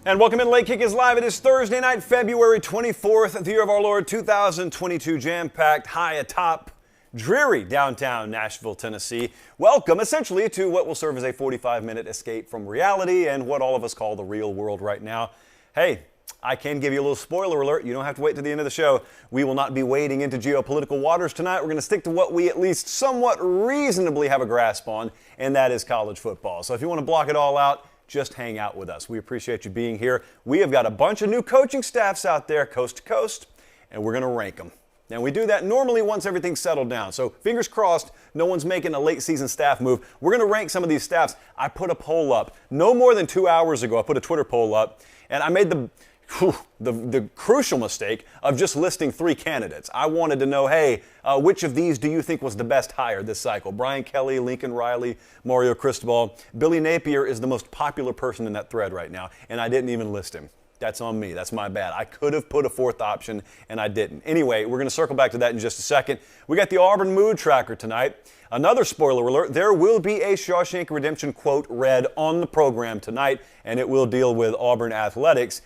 And welcome in. Late Kick is live. It is Thursday night, February 24th, the year of our Lord 2022, jam-packed, high atop, dreary downtown Nashville, Tennessee. Welcome, essentially, to what will serve as a 45-minute escape from reality and what all of us call the real world right now. Hey, I can give you a little spoiler alert. You don't have to wait to the end of the show. We will not be wading into geopolitical waters tonight. We're going to stick to what we at least somewhat reasonably have a grasp on, and that is college football. So if you want to block it all out, just hang out with us. We appreciate you being here. We have got a bunch of new coaching staffs out there, coast to coast, and we're going to rank them. Now, we do that normally once everything's settled down. So fingers crossed, no one's making a late season staff move. We're going to rank some of these staffs. I put a poll up no more than 2 hours ago. I put a Twitter poll up, and I made the crucial mistake of just listing 3 candidates. I wanted to know, hey, which of these do you think was the best hire this cycle? Brian Kelly, Lincoln Riley, Mario Cristobal. Billy Napier is the most popular person in that thread right now, and I didn't even list him. That's on me. That's my bad. I could have put a 4th option, and I didn't. Anyway, we're going to circle back to that in just a second. We got the Auburn mood tracker tonight. Another spoiler alert, there will be a Shawshank Redemption quote read on the program tonight, and it will deal with Auburn athletics.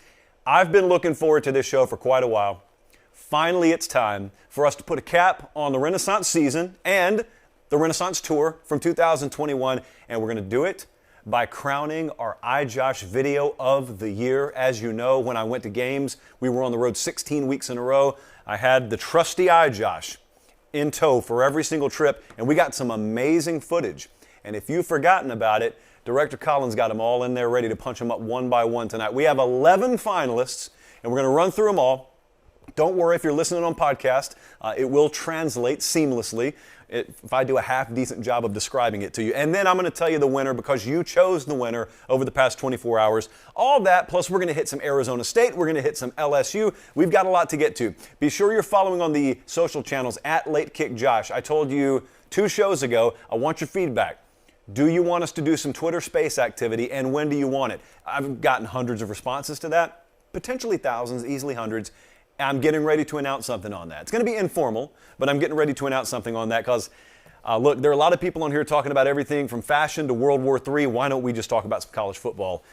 I've been looking forward to this show for quite a while. Finally, it's time for us to put a cap on the Renaissance season and the Renaissance tour from 2021, and we're going to do it by crowning our Ijosh video of the year. As you know, when I went to games, we were on the road 16 weeks in a row. I had the trusty Ijosh in tow for every single trip, and we got some amazing footage. And if you've forgotten about it, Director Collins got them all in there ready to punch them up one by one tonight. We have 11 finalists, and we're going to run through them all. Don't worry if you're listening on podcast. It will translate seamlessly if I do a half-decent job of describing it to you. And then I'm going to tell you the winner because you chose the winner over the past 24 hours. All that, plus we're going to hit some Arizona State. We're going to hit some LSU. We've got a lot to get to. Be sure you're following on the social channels at Late Kick Josh. I told you 2 shows ago, I want your feedback. Do you want us to do some Twitter space activity, and when do you want it? I've gotten hundreds of responses to that, potentially thousands, easily hundreds. I'm getting ready to announce something on that. It's going to be informal, but I'm getting ready to announce something on that because, look, there are a lot of people on here talking about everything from fashion to World War III. Why don't we just talk about some college football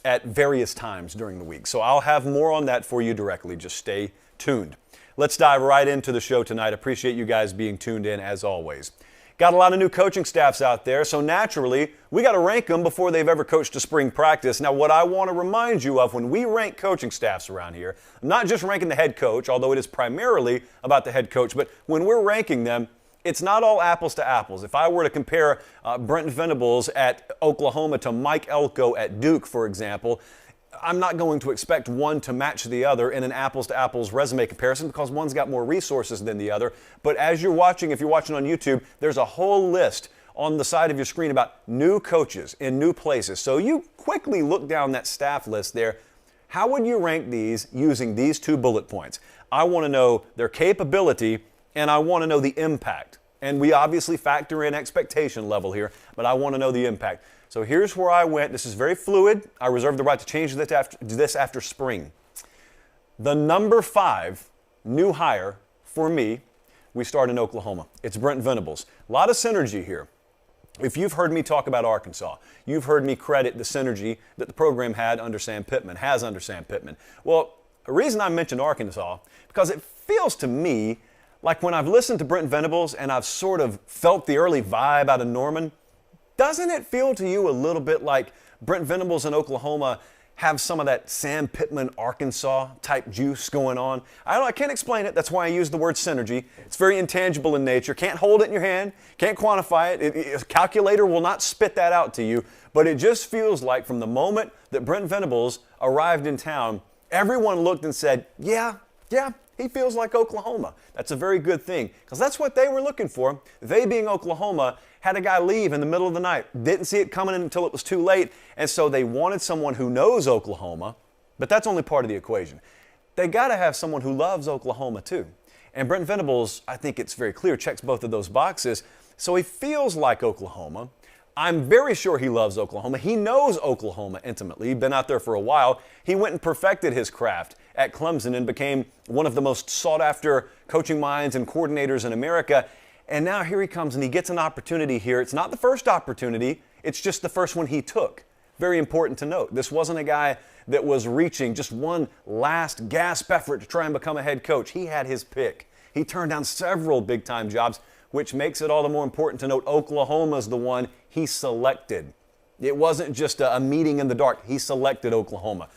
at various times during the week? So I'll have more on that for you directly. Just stay tuned. Let's dive right into the show tonight. Appreciate you guys being tuned in as always. Got a lot of new coaching staffs out there, so naturally, we got to rank them before they've ever coached a spring practice. Now, what I want to remind you of when we rank coaching staffs around here, I'm not just ranking the head coach, although it is primarily about the head coach, but when we're ranking them, it's not all apples to apples. If I were to compare Brent Venables at Oklahoma to Mike Elko at Duke, for example, I'm not going to expect one to match the other in an apples-to-apples resume comparison because one's got more resources than the other. But as you're watching, if you're watching on YouTube, there's a whole list on the side of your screen about new coaches in new places. So you quickly look down that staff list there. How would you rank these using these 2 bullet points? I want to know their capability, and I want to know the impact. And we obviously factor in expectation level here, but I want to know the impact. So here's where I went. This is very fluid. I reserve the right to change this after spring. The number 5 new hire for me, we start in Oklahoma. It's Brent Venables. A lot of synergy here. If you've heard me talk about Arkansas, you've heard me credit the synergy that the program has under Sam Pittman. Well, the reason I mentioned Arkansas, because it feels to me like when I've listened to Brent Venables and I've sort of felt the early vibe out of Norman, doesn't it feel to you a little bit like Brent Venables in Oklahoma have some of that Sam Pittman, Arkansas type juice going on? I can't explain it. That's why I use the word synergy. It's very intangible in nature. Can't hold it in your hand. Can't quantify it. A calculator will not spit that out to you. But it just feels like from the moment that Brent Venables arrived in town, everyone looked and said, yeah, he feels like Oklahoma. That's a very good thing because that's what they were looking for. They, being Oklahoma, had a guy leave in the middle of the night. Didn't see it coming until it was too late, and so they wanted someone who knows Oklahoma, but that's only part of the equation. They got to have someone who loves Oklahoma too. And Brent Venables, I think it's very clear, checks both of those boxes. So he feels like Oklahoma. I'm very sure he loves Oklahoma. He knows Oklahoma intimately. He'd been out there for a while. He went and perfected his craft at Clemson and became one of the most sought-after coaching minds and coordinators in America. And now here he comes and he gets an opportunity here. It's not the first opportunity. It's just the first one he took. Very important to note. This wasn't a guy that was reaching just one last gasp effort to try and become a head coach. He had his pick. He turned down several big-time jobs, which makes it all the more important to note Oklahoma's the one he selected. It wasn't just a meeting in the dark. He selected Oklahoma.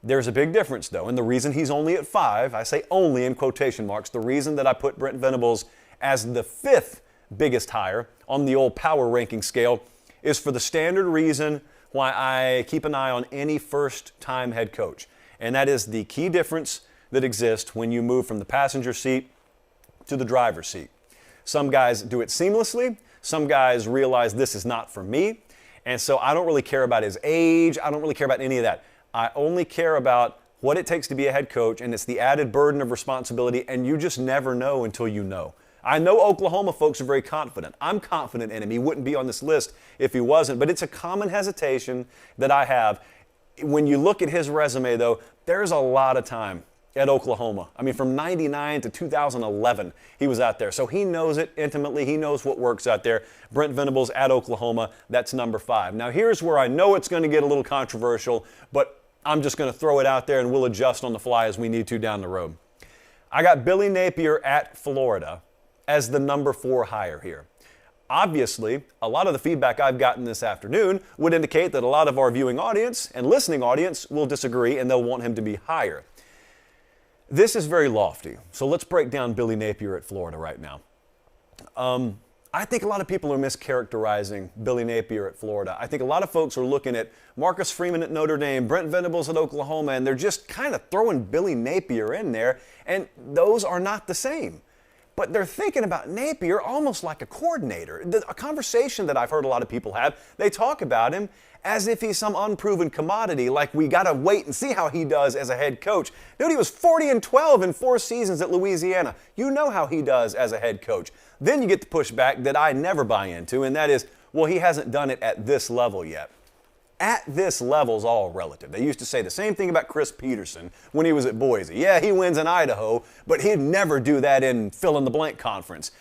There's a big difference, though, and the reason he's only at 5, I say only in quotation marks, the reason that I put Brent Venables as the 5th biggest hire on the old power ranking scale is for the standard reason why I keep an eye on any first-time head coach, and that is the key difference that exists when you move from the passenger seat to the driver's seat. Some guys do it seamlessly. Some guys realize this is not for me, and so I don't really care about his age. I don't really care about any of that. I only care about what it takes to be a head coach, and it's the added burden of responsibility, and you just never know until you know. I know Oklahoma folks are very confident. I'm confident in him. He wouldn't be on this list if he wasn't, but it's a common hesitation that I have. When you look at his resume, though, there's a lot of time at Oklahoma. I mean, from 99 to 2011, he was out there. So he knows it intimately. He knows what works out there. Brent Venables at Oklahoma, that's number 5. Now, here's where I know it's going to get a little controversial, but I'm just going to throw it out there and we'll adjust on the fly as we need to down the road. I got Billy Napier at Florida as the number 4 hire here. Obviously, a lot of the feedback I've gotten this afternoon would indicate that a lot of our viewing audience and listening audience will disagree and they'll want him to be higher. This is very lofty, so let's break down Billy Napier at Florida right now. I think a lot of people are mischaracterizing Billy Napier at Florida. I think a lot of folks are looking at Marcus Freeman at Notre Dame, Brent Venables at Oklahoma, and they're just kind of throwing Billy Napier in there, and those are not the same. But they're thinking about Napier almost like a coordinator. A conversation that I've heard a lot of people have, they talk about him as if he's some unproven commodity, like we got to wait and see how he does as a head coach. Dude, he was 40-12 in 4 seasons at Louisiana. You know how he does as a head coach. Then you get the pushback that I never buy into, and that is, well, he hasn't done it at this level yet. At this level is all relative. They used to say the same thing about Chris Peterson when he was at Boise. Yeah, he wins in Idaho, but he'd never do that in fill-in-the-blank conference.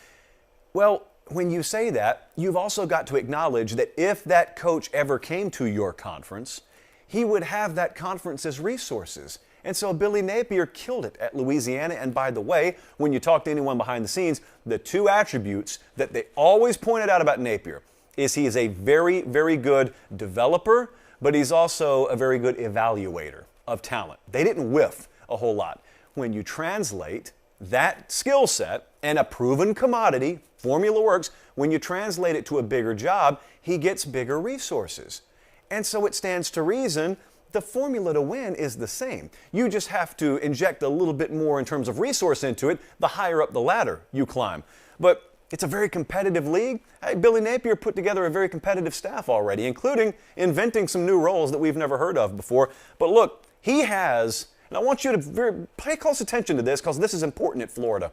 Well, when you say that, you've also got to acknowledge that if that coach ever came to your conference, he would have that conference's resources. And so Billy Napier killed it at Louisiana. And by the way, when you talk to anyone behind the scenes, the 2 attributes that they always pointed out about Napier is he is a very, very good developer, but he's also a very good evaluator of talent. They didn't whiff a whole lot. When you translate that skill set and a proven commodity, formula works, when you translate it to a bigger job, he gets bigger resources. And so it stands to reason the formula to win is the same. You just have to inject a little bit more in terms of resource into it the higher up the ladder you climb. But it's a very competitive league. Hey, Billy Napier put together a very competitive staff already, including inventing some new roles that we've never heard of before. But look, he has, and I want you to pay close attention to this because this is important at Florida.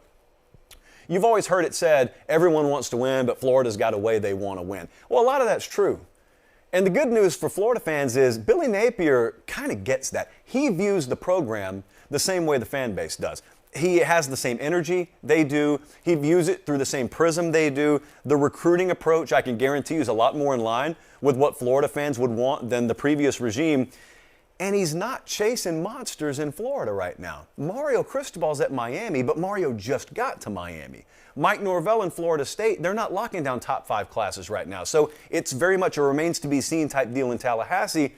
You've always heard it said, everyone wants to win, but Florida's got a way they want to win. Well, a lot of that's true. And the good news for Florida fans is Billy Napier kind of gets that. He views the program the same way the fan base does. He has the same energy they do. He views it through the same prism they do. The recruiting approach, I can guarantee you, is a lot more in line with what Florida fans would want than the previous regime. And he's not chasing monsters in Florida right now. Mario Cristobal's at Miami, but Mario just got to Miami. Mike Norvell in Florida State, they're not locking down top 5 classes right now. So it's very much a remains to be seen type deal in Tallahassee.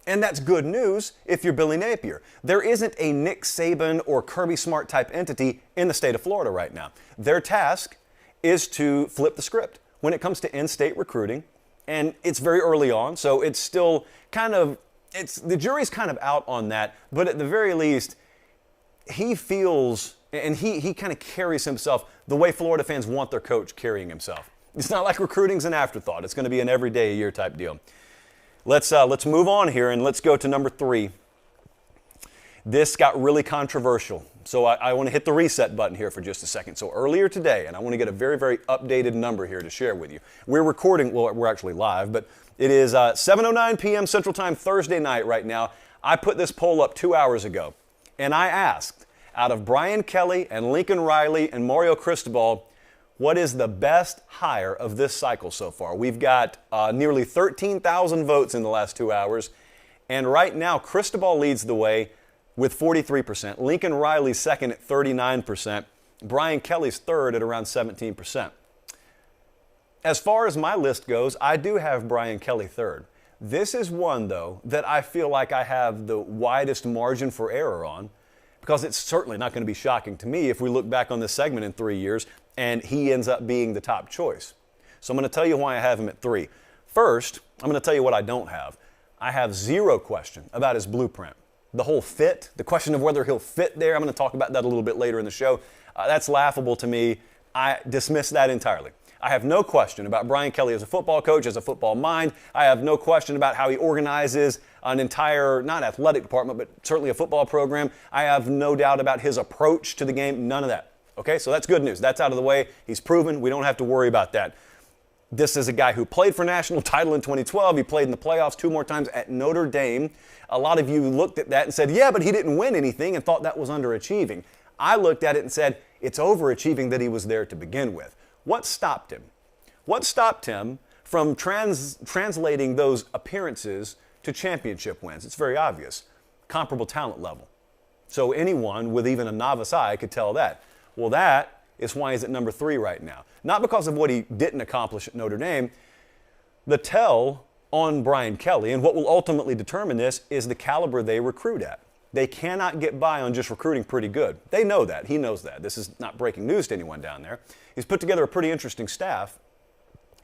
And that's good news if you're Billy Napier. There isn't a Nick Saban or Kirby Smart type entity in the state of Florida right now. Their task is to flip the script when it comes to in-state recruiting. And it's very early on, so it's still kind of, the jury's kind of out on that. But at the very least, he feels, and he kind of carries himself the way Florida fans want their coach carrying himself. It's not like recruiting's an afterthought. It's going to be an everyday a year type deal. Let's move on here and let's go to number 3. This got really controversial, so I want to hit the reset button here for just a second. So earlier today, and I want to get a very, very updated number here to share with you. We're recording, well, we're actually live, but it is 7:09 p.m. Central Time Thursday night right now. I put this poll up 2 hours ago, and I asked, out of Brian Kelly and Lincoln Riley and Mario Cristobal, What is the best hire of this cycle so far? We've got nearly 13,000 votes in the last 2 hours. And right now, Cristobal leads the way with 43%. Lincoln Riley's second at 39%. Brian Kelly's third at around 17%. As far as my list goes, I do have Brian Kelly third. This is one, though, that I feel like I have the widest margin for error on, because it's certainly not going to be shocking to me if we look back on this segment in 3 years and he ends up being the top choice. So I'm going to tell you why I have him at 3. First, I'm going to tell you what I don't have. I have zero question about his blueprint. The whole fit, the question of whether he'll fit there, I'm going to talk about that a little bit later in the show. That's laughable to me. I dismiss that entirely. I have no question about Brian Kelly as a football coach, as a football mind. I have no question about how he organizes an entire, not athletic department, but certainly a football program. I have no doubt about his approach to the game. None of that. Okay, so that's good news. That's out of the way. He's proven. We don't have to worry about that. This is a guy who played for national title in 2012. He played in the playoffs 2 more times at Notre Dame. A lot of you looked at that and said, yeah, but he didn't win anything, and thought that was underachieving. I looked at it and said, it's overachieving that he was there to begin with. What stopped him? What stopped him from translating those appearances to championship wins? It's very obvious. Comparable talent level. So anyone with even a novice eye could tell that. Well, that is why he's at number 3 right now. Not because of what he didn't accomplish at Notre Dame. The tell on Brian Kelly, and what will ultimately determine this, is the caliber they recruit at. They cannot get by on just recruiting pretty good. They know that. He knows that. This is not breaking news to anyone down there. He's put together a pretty interesting staff,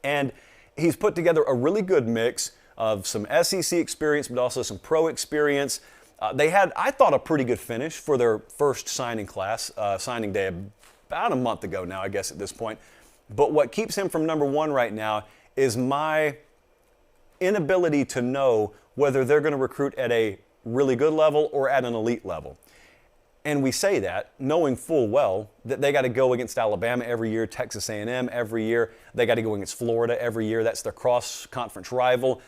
and he's put together a really good mix of some SEC experience, but also some pro experience. They had, I thought, a pretty good finish for their first signing class, signing day about a month ago now, I guess, at this point. But what keeps him from number 1 right now is my inability to know whether they're going to recruit at a really good level or at an elite level. And we say that knowing full well that they got to go against Alabama every year, Texas A&M every year. They got to go against Florida every year. That's their cross-conference rival.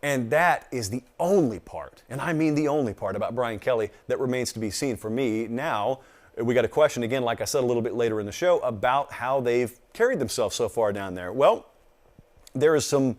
And that is the only part, and I mean the only part about Brian Kelly that remains to be seen for me. Now, we got a question again, like I said a little bit later in the show, about how they've carried themselves so far down there. Well, there is some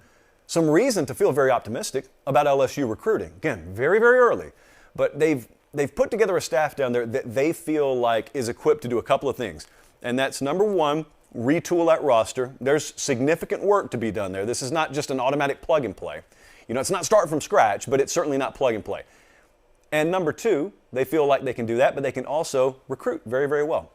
reason to feel very optimistic about LSU recruiting. Again, very, very early. But they've put together a staff down there that they feel like is equipped to do a couple of things. And that's, number 1, retool that roster. There's significant work to be done there. This is not just an automatic plug and play. You know, it's not start from scratch, but it's certainly not plug and play. And number 2, they feel like they can do that, but they can also recruit very, very well.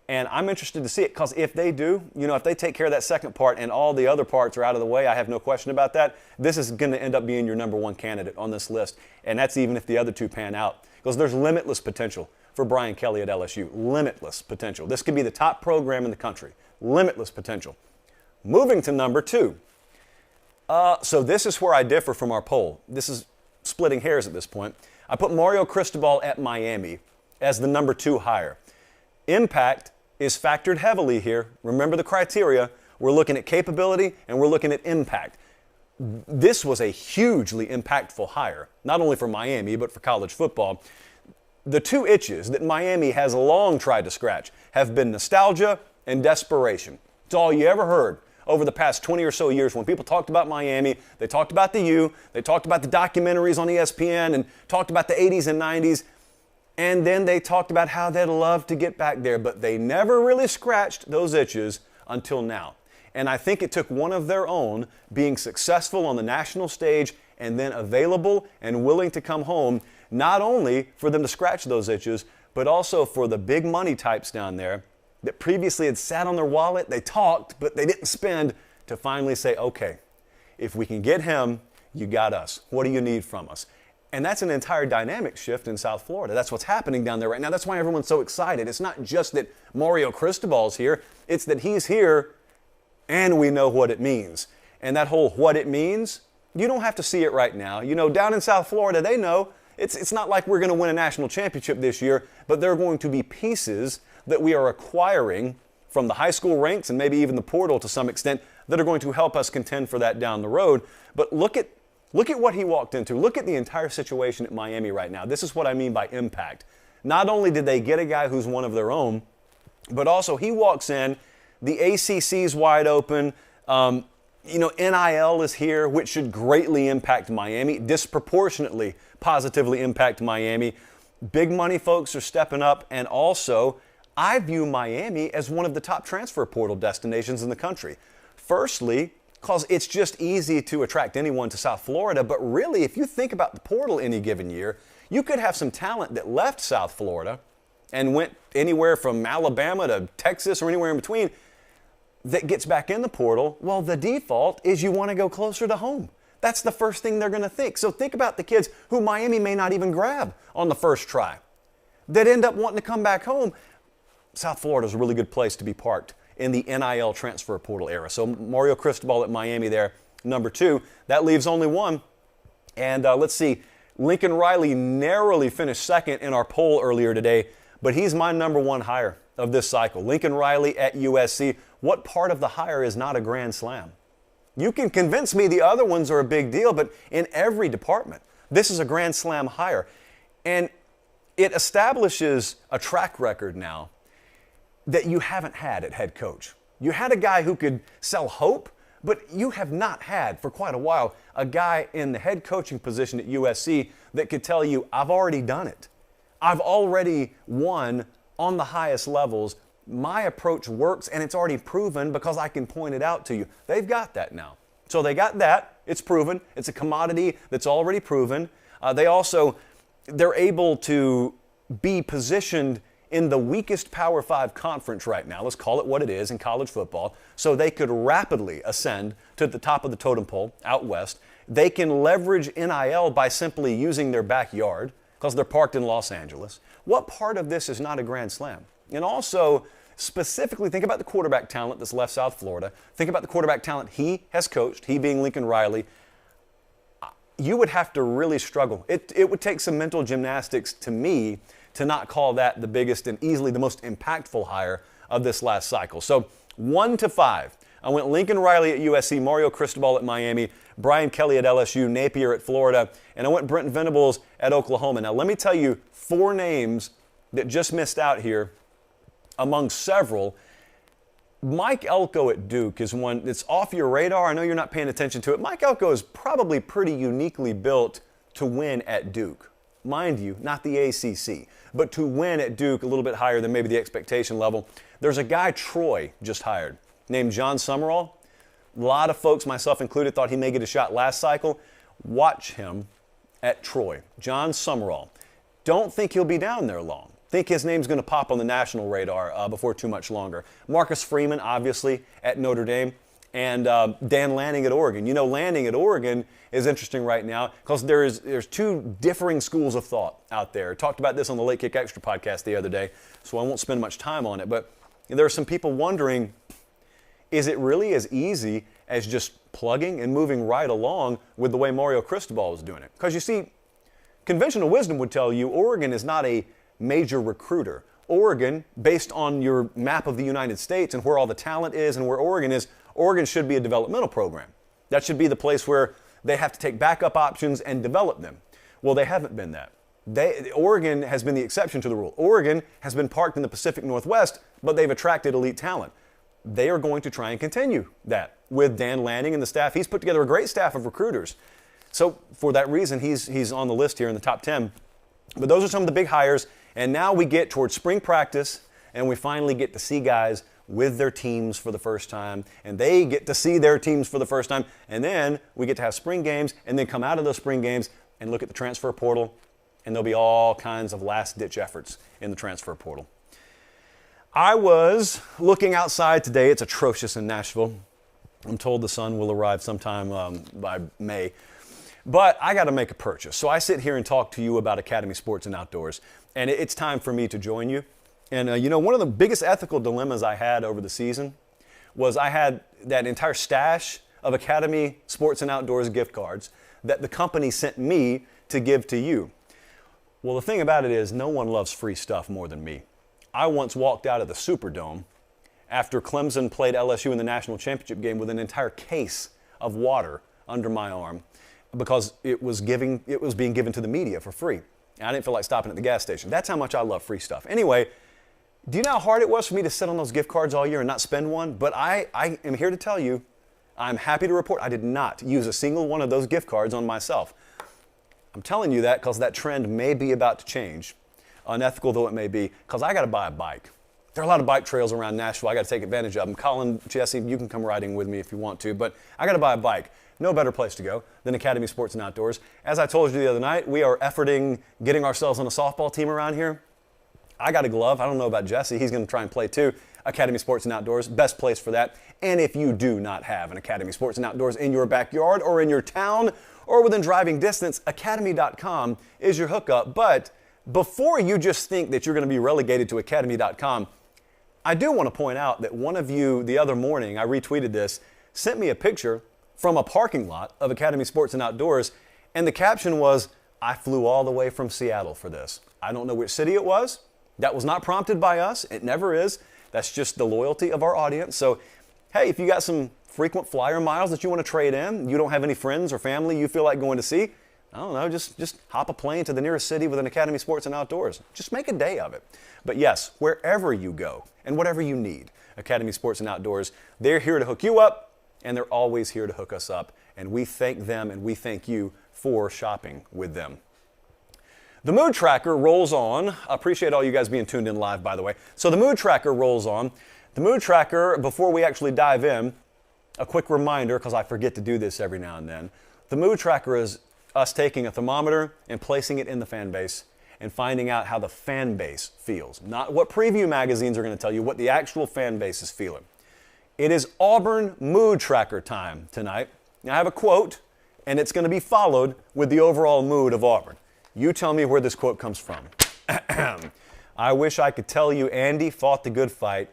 And I'm interested to see it, because if they do, you know, if they take care of that second part and all the other parts are out of the way, I have no question about that, this is going to end up being your number 1 candidate on this list. And that's even if the other 2 pan out, because there's limitless potential for Brian Kelly at LSU. Limitless potential. This could be the top program in the country. Limitless potential. Moving to number 2. So this is where I differ from our poll. This is splitting hairs at this point. I put Mario Cristobal at Miami as the number 2 hire. Impact is factored heavily here. Remember the criteria. We're looking at capability and we're looking at impact. This was a hugely impactful hire, not only for Miami, but for college football. The 2 itches that Miami has long tried to scratch have been nostalgia and desperation. It's all you ever heard over the past 20 or so years. When people talked about Miami, they talked about the U, they talked about the documentaries on ESPN, and talked about the 80s and 90s. And then they talked about how they'd love to get back there, but they never really scratched those itches until now. And I think it took one of their own being successful on the national stage and then available and willing to come home, not only for them to scratch those itches, but also for the big money types down there that previously had sat on their wallet. They talked, but they didn't spend, to finally say, okay, if we can get him, you got us. What do you need from us? And that's an entire dynamic shift in South Florida. That's what's happening down there right now. That's why everyone's so excited. It's not just that Mario Cristobal's here. It's that he's here and we know what it means. And that whole what it means, you don't have to see it right now. You know, down in South Florida, they know. It's not like we're going to win a national championship this year, but there are going to be pieces that we are acquiring from the high school ranks and maybe even the portal to some extent that are going to help us contend for that down the road. But look at what he walked into. Look at the entire situation at Miami right now. This is what I mean by impact. Not only did they get a guy who's one of their own, but also he walks in The ACC is wide open. NIL is here, which should greatly impact Miami, disproportionately positively impact Miami. Big money folks are stepping up, and also I view Miami as one of the top transfer portal destinations in the country. Firstly, because it's just easy to attract anyone to South Florida, but really, if you think about the portal any given year, you could have some talent that left South Florida and went anywhere from Alabama to Texas or anywhere in between that gets back in the portal. Well, the default is you want to go closer to home. That's the first thing they're going to think. So think about the kids who Miami may not even grab on the first try that end up wanting to come back home. South Florida is a really good place to be parked in the NIL transfer portal era. So Mario Cristobal at Miami there, number 2. That leaves only one. And let's see, Lincoln Riley narrowly finished second in our poll earlier today, but he's my number 1 hire of this cycle. Lincoln Riley at USC. What part of the hire is not a grand slam? You can convince me the other ones are a big deal, but in every department, this is a grand slam hire. And it establishes a track record now that you haven't had at head coach. You had a guy who could sell hope, but you have not had for quite a while a guy in the head coaching position at USC that could tell you, I've already done it. I've already won on the highest levels. My approach works, and it's already proven because I can point it out to you. They've got that now. So they got that. It's proven. It's a commodity that's already proven. They're able to be positioned in the weakest Power 5 conference right now. Let's call it what it is in college football. So they could rapidly ascend to the top of the totem pole out west. They can leverage NIL by simply using their backyard because they're parked in Los Angeles. What part of this is not a grand slam? And also, specifically, think about the quarterback talent that's left South Florida. Think about the quarterback talent he has coached, he being Lincoln Riley. You would have to really struggle. It would take some mental gymnastics to me to not call that the biggest and easily the most impactful hire of this last cycle. So 1 to 5. I went Lincoln Riley at USC, Mario Cristobal at Miami, Brian Kelly at LSU, Napier at Florida, and I went Brent Venables at Oklahoma. Now let me tell you 4 names that just missed out here among several. Mike Elko at Duke is one that's off your radar. I know you're not paying attention to it. Mike Elko is probably pretty uniquely built to win at Duke. Mind you, not the ACC, but to win at Duke a little bit higher than maybe the expectation level. There's a guy Troy just hired named John Summerall. A lot of folks, myself included, thought he may get a shot last cycle. Watch him at Troy. John Summerall. Don't think he'll be down there long. Think his name's going to pop on the national radar before too much longer. Marcus Freeman, obviously, at Notre Dame, and Dan Lanning at Oregon. You know, Lanning at Oregon is interesting right now because there's 2 differing schools of thought out there. I talked about this on the Late Kick Extra podcast the other day, so I won't spend much time on it. But there are some people wondering, is it really as easy as just plugging and moving right along with the way Mario Cristobal is doing it? Because you see, conventional wisdom would tell you Oregon is not a major recruiter. Oregon, based on your map of the United States and where all the talent is and where Oregon is, Oregon should be a developmental program. That should be the place where they have to take backup options and develop them. Well, they haven't been that. Oregon has been the exception to the rule. Oregon has been parked in the Pacific Northwest, but they've attracted elite talent. They are going to try and continue that with Dan Lanning and the staff. He's put together a great staff of recruiters. So for that reason, he's on the list here in the top 10. But those are some of the big hires. And now we get towards spring practice, and we finally get to see guys with their teams for the first time, and they get to see their teams for the first time. And then we get to have spring games, and then come out of those spring games and look at the transfer portal, and there'll be all kinds of last-ditch efforts in the transfer portal. I was looking outside today. It's atrocious in Nashville. I'm told the sun will arrive sometime by May. But I got to make a purchase. So I sit here and talk to you about Academy Sports and Outdoors. And it's time for me to join you. And one of the biggest ethical dilemmas I had over the season was I had that entire stash of Academy Sports and Outdoors gift cards that the company sent me to give to you. Well, the thing about it is no one loves free stuff more than me. I once walked out of the Superdome after Clemson played LSU in the national championship game with an entire case of water under my arm because it was being given to the media for free. I didn't feel like stopping at the gas station. That's how much I love free stuff. Anyway, Do you know how hard it was for me to sit on those gift cards all year and not spend one? But I am here to tell you, I'm happy to report I did not use a single one of those gift cards on myself. I'm telling you that because that trend may be about to change, unethical though it may be, because I got to buy a bike. There are a lot of bike trails around Nashville I got to take advantage of them. Colin, Jesse, you can come riding with me if you want to, but I got to buy a bike. No better place to go than Academy Sports and Outdoors. As I told you the other night, we are efforting getting ourselves on a softball team around here. I got a glove. I don't know about Jesse. He's going to try and play too. Academy Sports and Outdoors, best place for that. And if you do not have an Academy Sports and Outdoors in your backyard or in your town or within driving distance, academy.com is your hookup. But before you just think that you're going to be relegated to academy.com, I do want to point out that one of you the other morning, I retweeted this, sent me a picture from a parking lot of Academy Sports and Outdoors, and the caption was, "I flew all the way from Seattle for this." I don't know which city it was. That was not prompted by us. It never is. That's just the loyalty of our audience. So, hey, if you got some frequent flyer miles that you want to trade in, you don't have any friends or family you feel like going to see, I don't know, just hop a plane to the nearest city with an Academy Sports and Outdoors. Just make a day of it. But yes, wherever you go and whatever you need, Academy Sports and Outdoors, they're here to hook you up, and they're always here to hook us up. And we thank them and we thank you for shopping with them. The mood tracker rolls on. I appreciate all you guys being tuned in live, by the way. So the mood tracker rolls on. The mood tracker, before we actually dive in, a quick reminder, because I forget to do this every now and then. The mood tracker is us taking a thermometer and placing it in the fan base and finding out how the fan base feels. Not what preview magazines are going to tell you, what the actual fan base is feeling. It is Auburn mood tracker time tonight. Now I have a quote, and it's going to be followed with the overall mood of Auburn. You tell me where this quote comes from. "I wish I could tell you Andy fought the good fight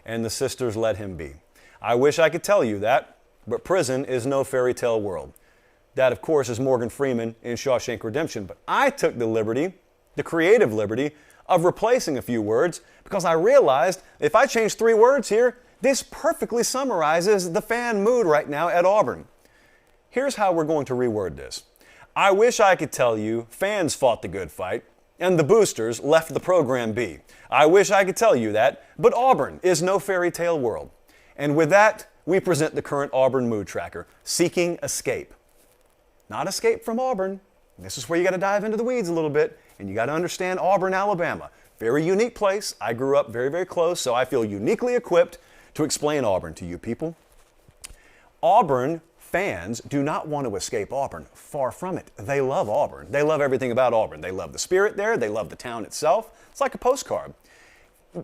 and the sisters let him be. I wish I could tell you that, but prison is no fairy tale world." That, of course, is Morgan Freeman in Shawshank Redemption. But I took the liberty, the creative liberty, of replacing a few words because I realized if I change 3 words here, this perfectly summarizes the fan mood right now at Auburn. Here's how we're going to reword this. "I wish I could tell you fans fought the good fight and the boosters left the program be. I wish I could tell you that, but Auburn is no fairy tale world." And with that, we present the current Auburn mood tracker, seeking escape. Not escape from Auburn. This is where you got to dive into the weeds a little bit, and you got to understand Auburn, Alabama. Very unique place. I grew up very, very close, so I feel uniquely equipped to explain Auburn to you people. Auburn fans do not want to escape Auburn. Far from it. They love Auburn. They love everything about Auburn. They love the spirit there. They love the town itself. It's like a postcard.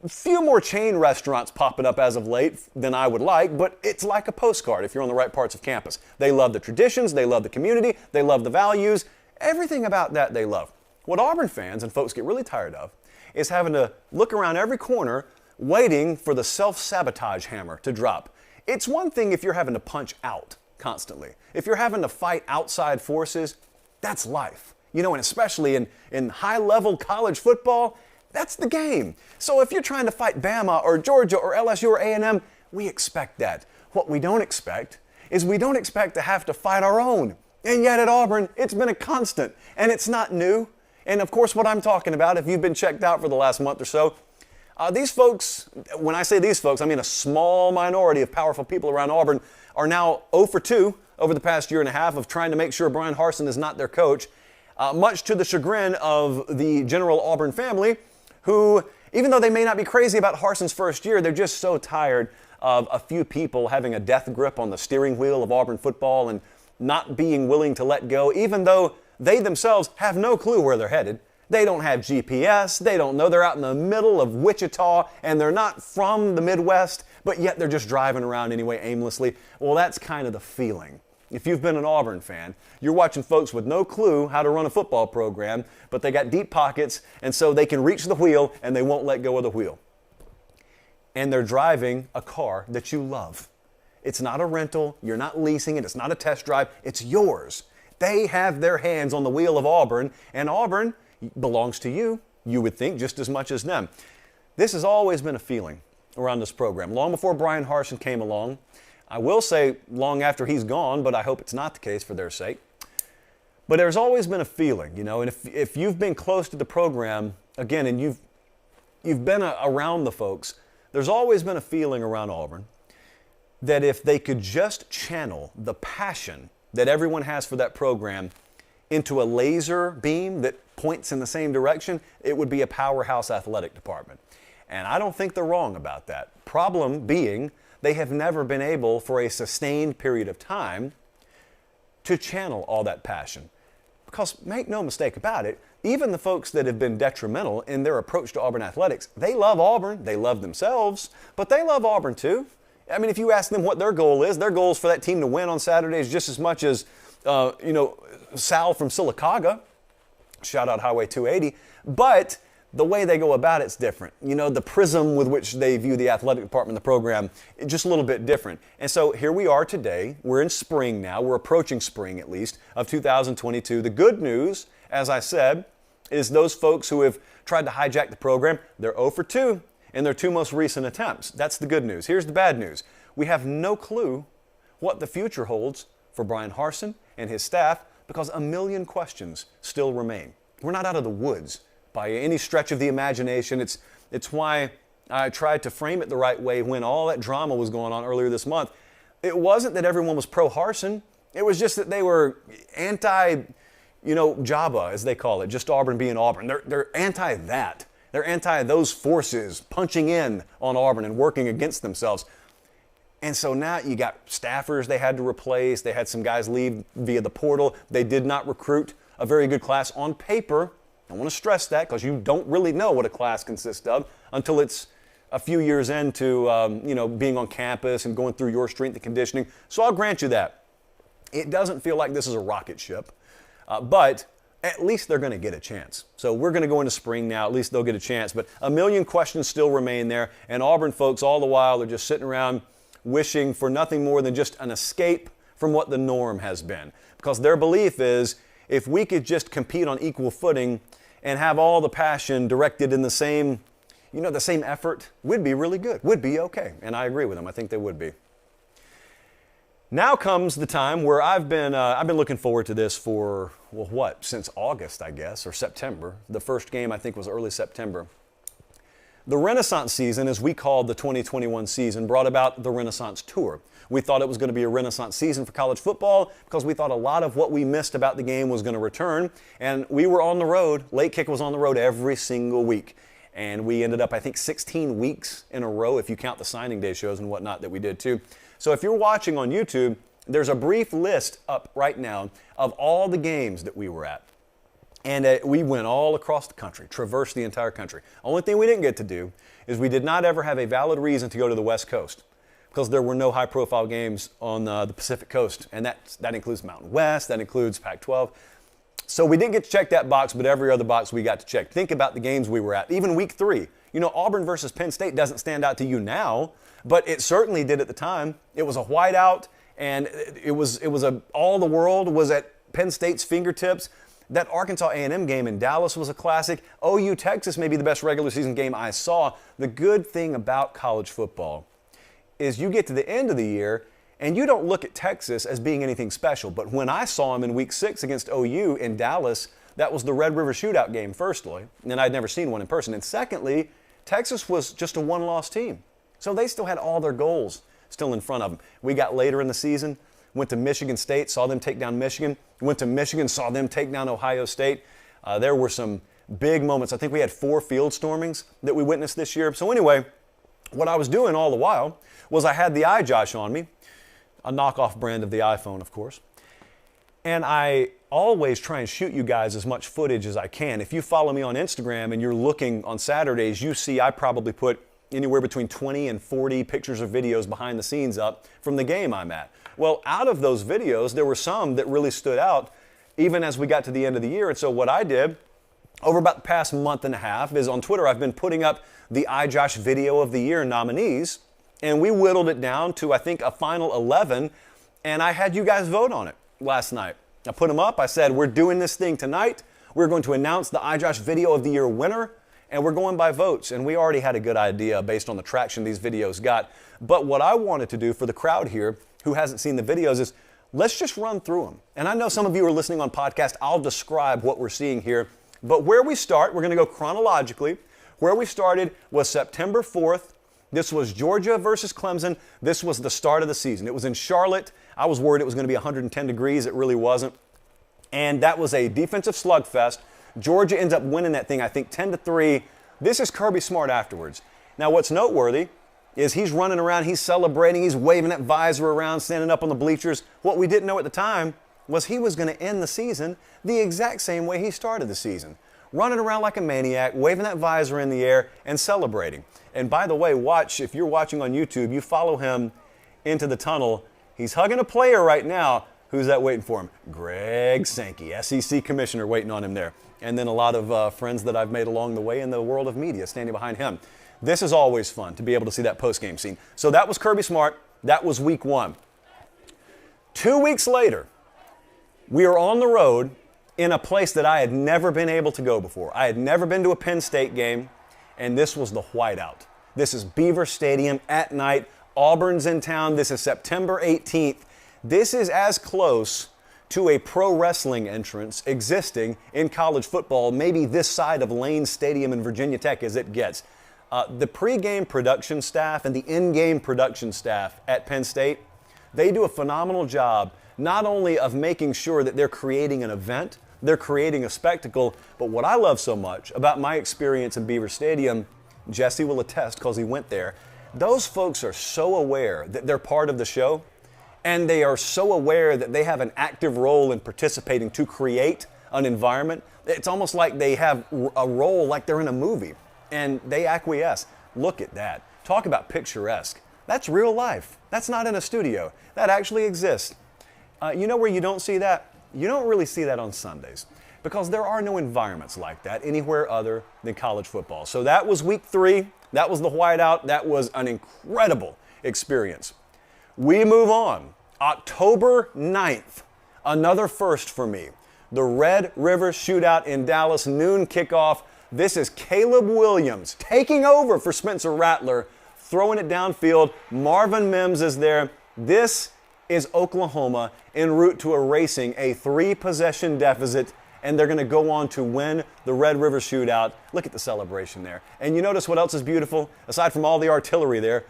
A few more chain restaurants popping up as of late than I would like, but it's like a postcard if you're on the right parts of campus. They love the traditions. They love the community. They love the values. Everything about that they love. What Auburn fans and folks get really tired of is having to look around every corner waiting for the self-sabotage hammer to drop. It's one thing if you're having to punch out constantly. If you're having to fight outside forces, that's life. You know, and especially in high-level college football, that's the game. So if you're trying to fight Bama or Georgia or LSU or A&M, we expect that. What we don't expect is we don't expect to have to fight our own. And yet at Auburn, it's been a constant, and it's not new. And of course, what I'm talking about, if you've been checked out for the last month or so, these folks, when I say these folks, I mean a small minority of powerful people around Auburn are now 0 for 2 over the past year and a half of trying to make sure Brian Harsin is not their coach, much to the chagrin of the general Auburn family, who, even though they may not be crazy about Harsin's first year, they're just so tired of a few people having a death grip on the steering wheel of Auburn football and not being willing to let go, even though they themselves have no clue where they're headed. They don't have GPS. They don't know. They're out in the middle of Wichita, and they're not from the Midwest, but yet they're just driving around anyway aimlessly. Well, that's kind of the feeling. If you've been an Auburn fan, you're watching folks with no clue how to run a football program, but they got deep pockets, and so they can reach the wheel, and they won't let go of the wheel. And they're driving a car that you love. It's not a rental. You're not leasing it. It's not a test drive. It's yours. They have their hands on the wheel of Auburn, and Auburn belongs to you, you would think, just as much as them. This has always been a feeling around this program, long before Brian Harsin came along. I will say long after he's gone, but I hope it's not the case for their sake. But there's always been a feeling, you know, and if you've been close to the program, again, and you've been around the folks, there's always been a feeling around Auburn that if they could just channel the passion that everyone has for that program into a laser beam that points in the same direction, it would be a powerhouse athletic department. And I don't think they're wrong about that. Problem being, they have never been able for a sustained period of time to channel all that passion. Because make no mistake about it, even the folks that have been detrimental in their approach to Auburn athletics, they love Auburn, they love themselves, but they love Auburn too. I mean, if you ask them what their goal is for that team to win on Saturdays just as much as, Sal from Sylacauga, shout out Highway 280, but the way they go about it's different. The prism with which they view the athletic department, the program, it's just a little bit different. And so here we are today. We're in spring now. We're approaching spring, at least, of 2022. The good news, as I said, is those folks who have tried to hijack the program, they're 0 for 2 in their 2 most recent attempts. That's the good news. Here's the bad news. We have no clue what the future holds for Brian Harsin and his staff because a million questions still remain. We're not out of the woods by any stretch of the imagination. It's why I tried to frame it the right way when all that drama was going on earlier this month. It wasn't that everyone was pro-Harsin. It was just that they were Java, as they call it, just Auburn being Auburn. They're anti that. They're anti those forces punching in on Auburn and working against themselves. And so now you got staffers they had to replace. They had some guys leave via the portal. They did not recruit a very good class on paper. I want to stress that because you don't really know what a class consists of until it's a few years into being on campus and going through your strength and conditioning. So I'll grant you that. It doesn't feel like this is a rocket ship, but at least they're going to get a chance. So we're going to go into spring now. At least they'll get a chance. But a million questions still remain there. And Auburn folks all the while are just sitting around wishing for nothing more than just an escape from what the norm has been. Because their belief is if we could just compete on equal footing and have all the passion directed in the same effort, we'd be really good. We'd be okay. And I agree with them. I think they would be. Now comes the time where I've been looking forward to this for, since August, I guess, or September. The first game, I think, was early September. The Renaissance season, as we called the 2021 season, brought about the Renaissance Tour. We thought it was going to be a Renaissance season for college football because we thought a lot of what we missed about the game was going to return. And we were on the road. Late Kick was on the road every single week. And we ended up, I think, 16 weeks in a row, if you count the signing day shows and whatnot that we did too. So if you're watching on YouTube, there's a brief list up right now of all the games that we were at. And we went all across the country, traversed the entire country. Only thing we didn't get to do is we did not ever have a valid reason to go to the West Coast because there were no high-profile games on the Pacific Coast. And that includes Mountain West, that includes Pac-12. So we didn't get to check that box, but every other box we got to check. Think about the games we were at. Even week 3. Auburn versus Penn State doesn't stand out to you now, but it certainly did at the time. It was a whiteout, and all the world was at Penn State's fingertips. That Arkansas A&M game in Dallas was a classic. OU Texas may be the best regular season game I saw. The good thing about college football is you get to the end of the year and you don't look at Texas as being anything special. But when I saw them in week 6 against OU in Dallas, that was the Red River shootout game, firstly, and I'd never seen one in person. And secondly, Texas was just a one-loss team. So they still had all their goals still in front of them. We got later in the season, went to Michigan State, saw them take down Michigan. Went to Michigan, saw them take down Ohio State. There were some big moments. I think we had 4 field stormings that we witnessed this year. So anyway, what I was doing all the while was I had the Ijosh on me, a knockoff brand of the iPhone, of course. And I always try and shoot you guys as much footage as I can. If you follow me on Instagram and you're looking on Saturdays, you see I probably put anywhere between 20 and 40 pictures or videos behind the scenes up from the game I'm at. Well, out of those videos, there were some that really stood out even as we got to the end of the year. And so what I did over about the past month and a half is on Twitter, I've been putting up the Ijosh Video of the Year nominees, and we whittled it down to, I think, a final 11, and I had you guys vote on it last night. I put them up. I said, we're doing this thing tonight. We're going to announce the Ijosh Video of the Year winner, and we're going by votes. And we already had a good idea based on the traction these videos got. But what I wanted to do for the crowd here who hasn't seen the videos is let's just run through them. And I know some of you are listening on podcast. I'll describe what we're seeing here. But where we start, we're going to go chronologically. Where we started was September 4th. This was Georgia versus Clemson. This was the start of the season. It was in Charlotte. I was worried it was going to be 110 degrees. It really wasn't. And that was a defensive slugfest. Georgia ends up winning that thing, I think, 10-3. This is Kirby Smart afterwards. Now, what's noteworthy is he's running around, he's celebrating, he's waving that visor around, standing up on the bleachers. What we didn't know at the time was he was going to end the season the exact same way he started the season. Running around like a maniac, waving that visor in the air, and celebrating. And by the way, watch, if you're watching on YouTube, you follow him into the tunnel. He's hugging a player right now. Who's that waiting for him? Greg Sankey, SEC commissioner, waiting on him there. And then a lot of friends that I've made along the way in the world of media standing behind him. This is always fun to be able to see that post-game scene. So that was Kirby Smart. That was week 1. 2 weeks later, we are on the road in a place that I had never been able to go before. I had never been to a Penn State game, and this was the whiteout. This is Beaver Stadium at night. Auburn's in town. This is September 18th. This is as close to a pro wrestling entrance existing in college football, maybe this side of Lane Stadium in Virginia Tech as it gets. The pregame production staff and the in-game production staff at Penn State, they do a phenomenal job not only of making sure that they're creating an event, they're creating a spectacle, but what I love so much about my experience in Beaver Stadium, Jesse will attest because he went there, those folks are so aware that they're part of the show, and they are so aware that they have an active role in participating to create an environment. It's almost like they have a role like they're in a movie, and they acquiesce. Look at that. Talk about picturesque. That's real life. That's not in a studio. That actually exists. You know where you don't see that? You don't really see that on Sundays because there are no environments like that anywhere other than college football. So that was week 3. That was the whiteout. That was an incredible experience. We move on. October 9th, another first for me. The Red River Shootout in Dallas, noon kickoff. This is Caleb Williams taking over for Spencer Rattler, throwing it downfield. Marvin Mims is there. This is Oklahoma en route to erasing a 3-possession deficit, and they're going to go on to win the Red River Shootout. Look at the celebration there. And you notice what else is beautiful? Aside from all the artillery there,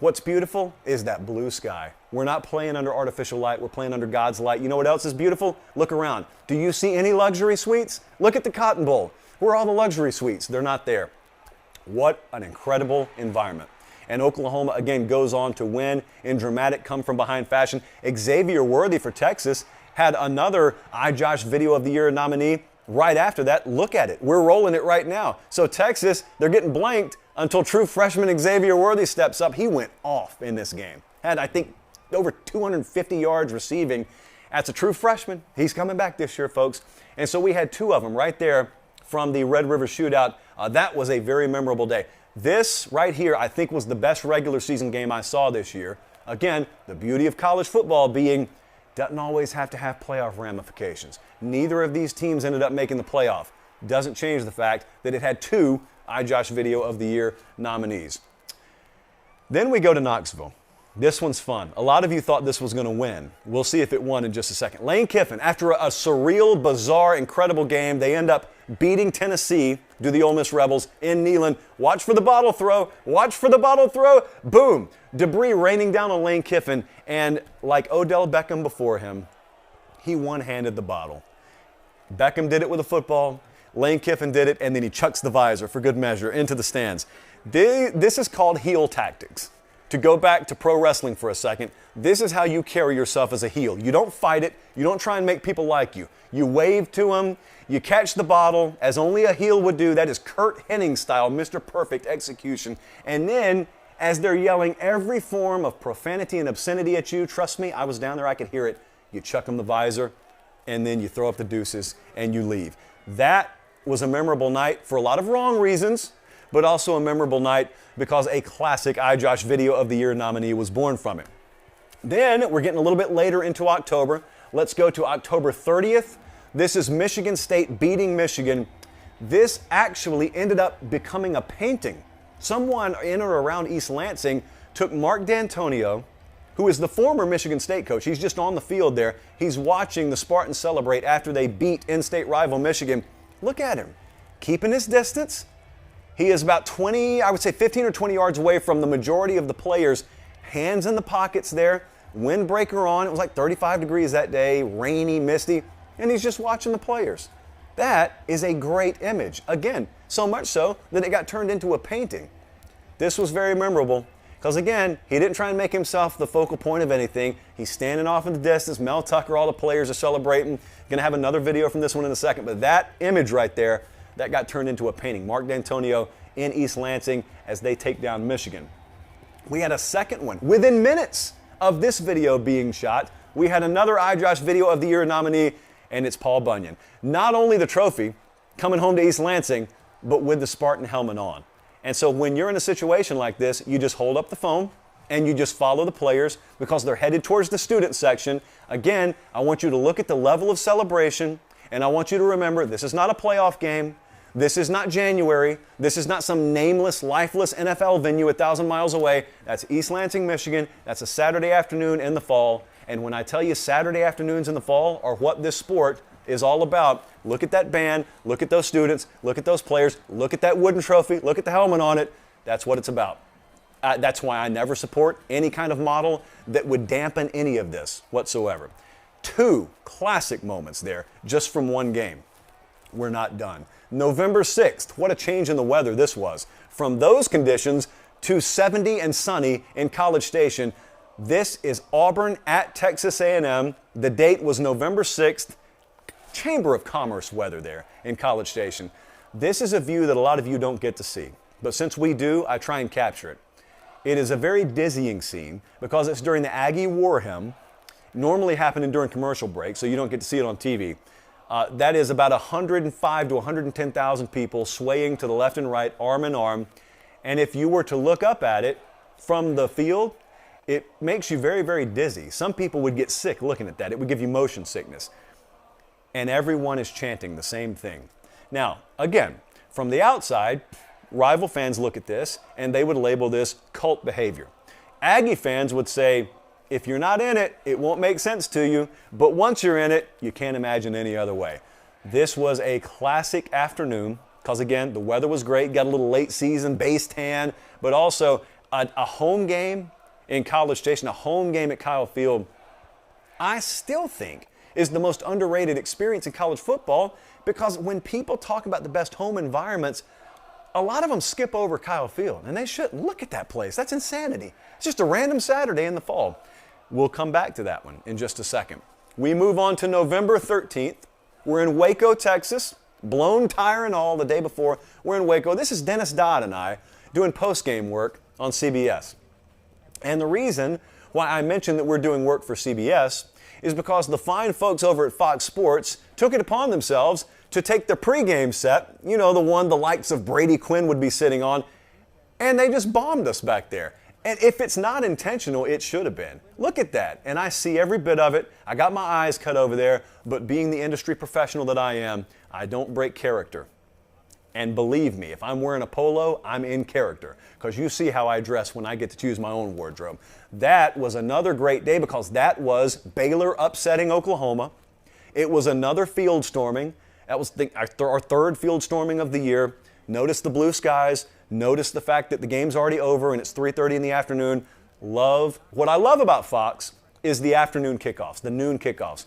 what's beautiful is that blue sky. We're not playing under artificial light. We're playing under God's light. You know what else is beautiful? Look around. Do you see any luxury suites? Look at the Cotton Bowl. Where are all the luxury suites? They're not there. What an incredible environment. And Oklahoma, again, goes on to win in dramatic come-from-behind fashion. Xavier Worthy for Texas had another Ijosh Video of the Year nominee right after that. Look at it. We're rolling it right now. So Texas, they're getting blanked until true freshman Xavier Worthy steps up. He went off in this game. Had, I think, over 250 yards receiving. That's a true freshman. He's coming back this year, folks. And so we had 2 of them right there from the Red River Shootout. That was a very memorable day. This right here, I think, was the best regular season game I saw this year. Again, the beauty of college football being doesn't always have to have playoff ramifications. Neither of these teams ended up making the playoff. Doesn't change the fact that it had 2 Ijosh Video of the Year nominees. Then we go to Knoxville. This one's fun. A lot of you thought this was going to win. We'll see if it won in just a second. Lane Kiffin, after a surreal, bizarre, incredible game, they end up beating Tennessee, do the Ole Miss Rebels in Neyland. Watch for the bottle throw. Watch for the bottle throw. Boom. Debris raining down on Lane Kiffin. And like Odell Beckham before him, he one-handed the bottle. Beckham did it with a football. Lane Kiffin did it, and then he chucks the visor for good measure into the stands. This is called heel tactics. To go back to pro wrestling for a second, this is how you carry yourself as a heel. You don't fight it. You don't try and make people like you. You wave to them. You catch the bottle, as only a heel would do. That is Kurt Hennig style, Mr. Perfect execution. And then, as they're yelling every form of profanity and obscenity at you, trust me, I was down there, I could hear it. You chuck them the visor, and then you throw up the deuces, and you leave. That was a memorable night for a lot of wrong reasons, but also a memorable night because a classic Ijosh Video of the Year nominee was born from it. Then we're getting a little bit later into October. Let's go to October 30th. This is Michigan State beating Michigan. This actually ended up becoming a painting. Someone in or around East Lansing took Mark D'Antonio, who is the former Michigan State coach. He's just on the field there. He's watching the Spartans celebrate after they beat in-state rival Michigan. Look at him, keeping his distance, He is about 20, I would say 15 or 20 yards away from the majority of the players. Hands in the pockets there, windbreaker on. It was like 35 degrees that day, rainy, misty, and he's just watching the players. That is a great image. Again, so much so that it got turned into a painting. This was very memorable because, again, he didn't try and make himself the focal point of anything. He's standing off in the distance. Mel Tucker, all the players are celebrating. Going to have another video from this one in a second, but that image right there, that got turned into a painting. Mark D'Antonio in East Lansing as they take down Michigan. We had a second one. Within minutes of this video being shot, we had another Ijosh Video of the Year nominee, and it's Paul Bunyan. Not only the trophy coming home to East Lansing, but with the Spartan helmet on. And so when you're in a situation like this, you just hold up the phone and you just follow the players because they're headed towards the student section. Again, I want you to look at the level of celebration, and I want you to remember this is not a playoff game. This is not January. This is not some nameless, lifeless NFL venue 1,000 miles away. That's East Lansing, Michigan. That's a Saturday afternoon in the fall. And when I tell you Saturday afternoons in the fall are what this sport is all about, look at that band, look at those students, look at those players, look at that wooden trophy, look at the helmet on it. That's what it's about. That's why I never support any kind of model that would dampen any of this whatsoever. Two classic moments there just from one game. We're not done. November 6th, what a change in the weather this was. From those conditions to 70 and sunny in College Station. This is Auburn at Texas A&M. The date was November 6th. Chamber of Commerce weather there in College Station. This is a view that a lot of you don't get to see, but since we do, I try and capture it. It is a very dizzying scene because it's during the Aggie War Hymn, normally happening during commercial breaks, so you don't get to see it on TV. That is about 105 to 110,000 people swaying to the left and right, arm in arm, and if you were to look up at it from the field, it makes you very, very dizzy. Some people would get sick looking at that. It would give you motion sickness. And everyone is chanting the same thing. Now, again, from the outside, rival fans look at this and they would label this cult behavior. Aggie fans would say, if you're not in it, it won't make sense to you, but once you're in it, you can't imagine any other way. This was a classic afternoon because, again, the weather was great, got a little late season base tan, but also a home game in College Station, a home game at Kyle Field, I still think is the most underrated experience in college football because when people talk about the best home environments, a lot of them skip over Kyle Field, and they shouldn't. Look at that place. That's insanity. It's just a random Saturday in the fall. We'll come back to that one in just a second. We move on to November 13th. We're in Waco, Texas. Blown tire and all the day before. We're in Waco. This is Dennis Dodd and I doing post-game work on CBS. And the reason why I mentioned that we're doing work for CBS is because the fine folks over at Fox Sports took it upon themselves to take the pregame set, you know, the one the likes of Brady Quinn would be sitting on, and they just bombed us back there. And if it's not intentional, it should have been. Look at that. And I see every bit of it. I got my eyes cut over there, but being the industry professional that I am, I don't break character. And believe me, if I'm wearing a polo, I'm in character because you see how I dress when I get to choose my own wardrobe. That was another great day because that was Baylor upsetting Oklahoma. It was another field storming. That was our third field storming of the year. Notice the blue skies. Notice the fact that the game's already over and it's 3:30 in the afternoon. What I love about Fox is the afternoon kickoffs, the noon kickoffs.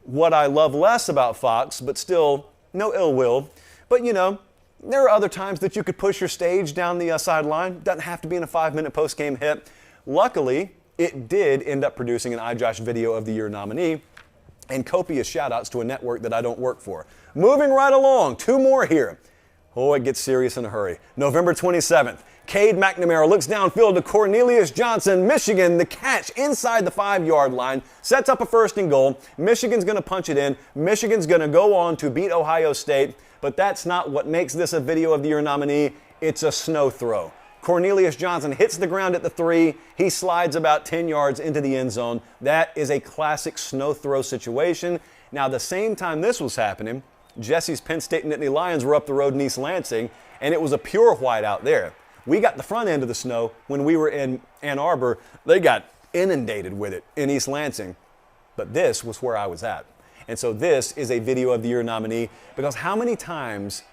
What I love less about Fox, but still no ill will, but you know, there are other times that you could push your stage down the sideline. Doesn't have to be in a 5-minute post-game hit. Luckily, it did end up producing an Ijosh Video of the Year nominee and copious shout-outs to a network that I don't work for. Moving right along, two more here. Oh, it gets serious in a hurry. November 27th, Cade McNamara looks downfield to Cornelius Johnson. Michigan, the catch inside the 5-yard line, sets up a 1st and goal. Michigan's going to punch it in. Michigan's going to go on to beat Ohio State. But that's not what makes this a Video of the Year nominee. It's a snow throw. Cornelius Johnson hits the ground at the 3. He slides about 10 yards into the end zone. That is a classic snow throw situation. Now, the same time this was happening, Jesse's Penn State Nittany Lions were up the road in East Lansing, and it was a pure white out there. We got the front end of the snow when we were in Ann Arbor. They got inundated with it in East Lansing. But this was where I was at. And so this is a Video of the Year nominee because how many times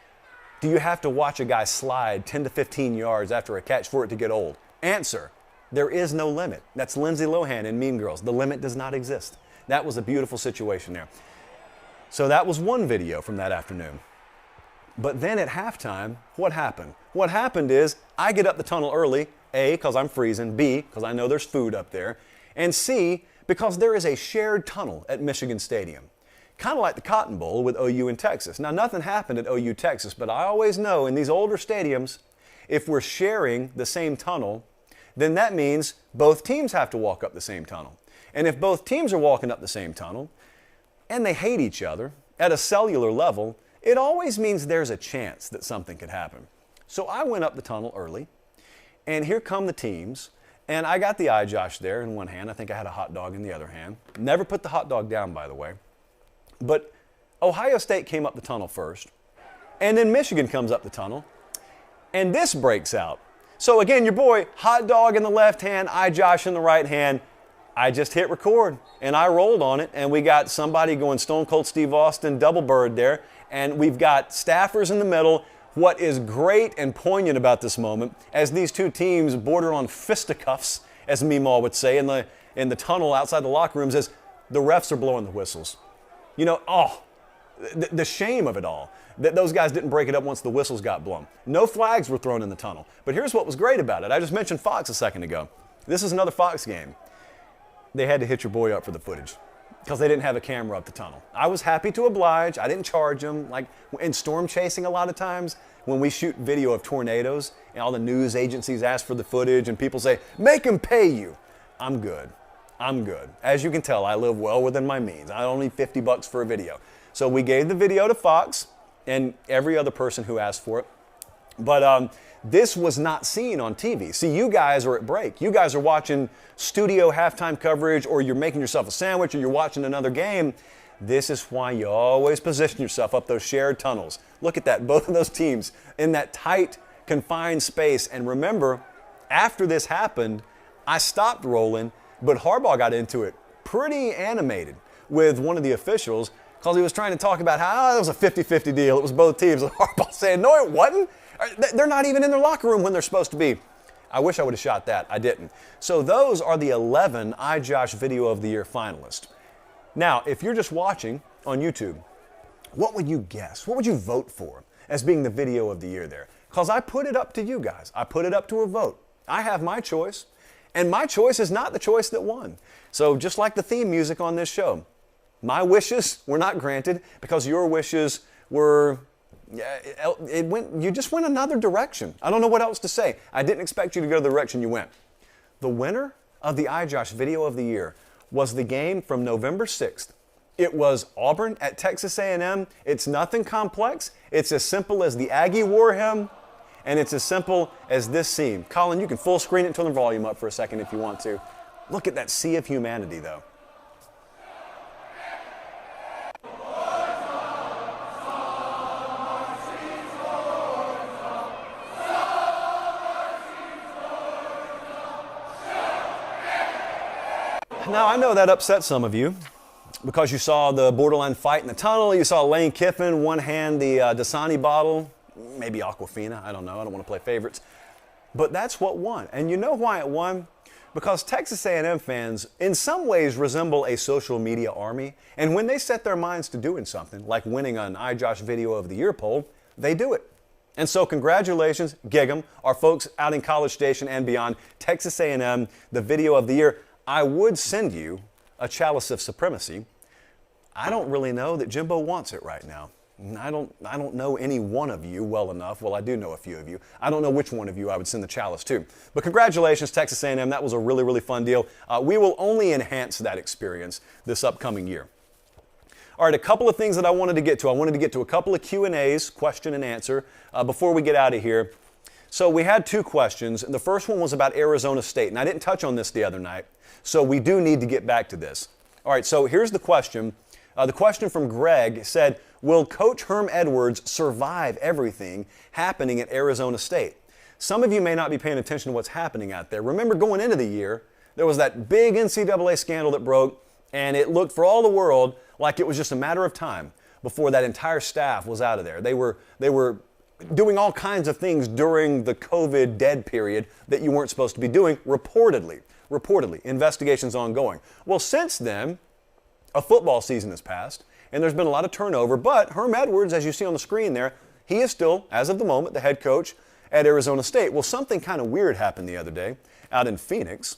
do you have to watch a guy slide 10 to 15 yards after a catch for it to get old? Answer, there is no limit. That's Lindsay Lohan in Mean Girls. The limit does not exist. That was a beautiful situation there. So that was one video from that afternoon. But then at halftime, what happened? What happened is I get up the tunnel early, A, because I'm freezing, B, because I know there's food up there, and C, because there is a shared tunnel at Michigan Stadium. Kind of like the Cotton Bowl with OU and Texas. Now, nothing happened at OU, Texas, but I always know in these older stadiums, if we're sharing the same tunnel, then that means both teams have to walk up the same tunnel. And if both teams are walking up the same tunnel, and they hate each other at a cellular level, it always means there's a chance that something could happen. So I went up the tunnel early, and here come the teams, and I got the Ijosh there in one hand. I think I had a hot dog in the other hand. Never put the hot dog down, by the way. But Ohio State came up the tunnel first, and then Michigan comes up the tunnel, and this breaks out. So again, your boy, hot dog in the left hand, Ijosh in the right hand. I just hit record, and I rolled on it, and we got somebody going Stone Cold Steve Austin, double bird there, and we've got staffers in the middle. What is great and poignant about this moment, as these two teams border on fisticuffs, as Meemaw would say, in the tunnel outside the locker rooms, is the refs are blowing the whistles. You know, the shame of it all, that those guys didn't break it up once the whistles got blown. No flags were thrown in the tunnel. But here's what was great about it. I just mentioned Fox a second ago. This is another Fox game. They had to hit your boy up for the footage because they didn't have a camera up the tunnel. I was happy to oblige. I didn't charge them. Like in storm chasing a lot of times, when we shoot video of tornadoes and all the news agencies ask for the footage and people say, make them pay you. I'm good. I'm good. As you can tell, I live well within my means. I don't need $50 for a video. So we gave the video to Fox and every other person who asked for it. But this was not seen on TV. See, you guys are at break. You guys are watching studio halftime coverage, or you're making yourself a sandwich, or you're watching another game. This is why you always position yourself up those shared tunnels. Look at that, both of those teams in that tight, confined space. And remember, after this happened, I stopped rolling, but Harbaugh got into it pretty animated with one of the officials because he was trying to talk about how it was a 50-50 deal. It was both teams. And Harbaugh saying, no, it wasn't. They're not even in their locker room when they're supposed to be. I wish I would have shot that. I didn't. So those are the 11 Ijosh Video of the Year finalists. Now, if you're just watching on YouTube, what would you guess? What would you vote for as being the Video of the Year there? Because I put it up to you guys. I put it up to a vote. I have my choice, and my choice is not the choice that won. So just like the theme music on this show, my wishes were not granted because your wishes were... you just went another direction. I don't know what else to say. I didn't expect you to go the direction you went. The winner of the Ijosh Video of the Year was the game from November 6th. It was Auburn at Texas A&M. It's nothing complex. It's as simple as the Aggie war hymn, and it's as simple as this scene. Colin, you can full screen it and turn the volume up for a second if you want to. Look at that sea of humanity, though. Now, I know that upset some of you because you saw the borderline fight in the tunnel. You saw Lane Kiffin, one hand the Dasani bottle, maybe Aquafina, I don't know. I don't want to play favorites. But that's what won. And you know why it won? Because Texas A&M fans in some ways resemble a social media army. And when they set their minds to doing something, like winning an Ijosh Video of the Year poll, they do it. And so congratulations, gig 'em, our folks out in College Station and beyond, Texas A&M, the Video of the Year. I would send you a chalice of supremacy. I don't really know that Jimbo wants it right now. I don't know any one of you well enough. Well, I do know a few of you. I don't know which one of you I would send the chalice to. But congratulations, Texas A&M. That was a really, really fun deal. We will only enhance that experience this upcoming year. All right, a couple of things that I wanted to get to. I wanted to get to a couple of Q&As, question and answer, before we get out of here. So we had two questions. The first one was about Arizona State, and I didn't touch on this the other night, so we do need to get back to this. All right, so here's the question. The question from Greg said, will Coach Herm Edwards survive everything happening at Arizona State? Some of you may not be paying attention to what's happening out there. Remember, going into the year, there was that big NCAA scandal that broke, and it looked for all the world like it was just a matter of time before that entire staff was out of there. They were doing all kinds of things during the COVID dead period that you weren't supposed to be doing, reportedly. Investigations ongoing. Well, since then, a football season has passed, and there's been a lot of turnover, but Herm Edwards, as you see on the screen there, he is still, as of the moment, the head coach at Arizona State. Well, something kind of weird happened the other day out in Phoenix,